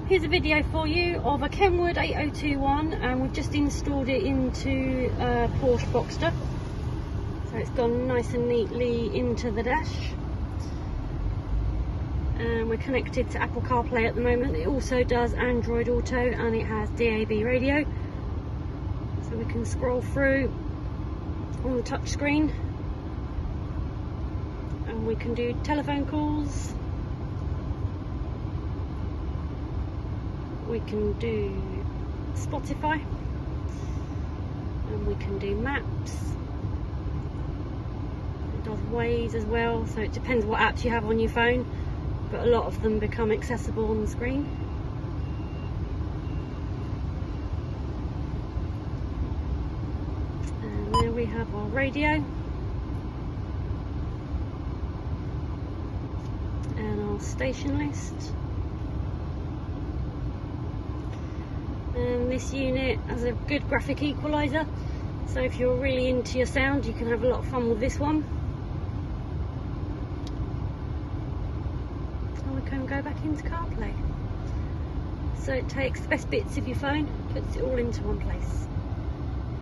Here's a video for you of a KENWOOD 8021, and we've just installed it into a Porsche Boxster. So it's gone nice and neatly into the dash. And we're connected to Apple CarPlay at the moment. It also does Android Auto and it has DAB radio. So we can scroll through on the touch screen. And we can do telephone calls. We can do Spotify. And we can do maps. It does Waze as well, so it depends what apps you have on your phone, but a lot of them become accessible on the screen. And there we have our radio and our station list. And this unit has a good graphic equalizer, so if you're really into your sound you can have a lot of fun with this one. And we can go back into CarPlay. So it takes the best bits of your phone, puts it all into one place.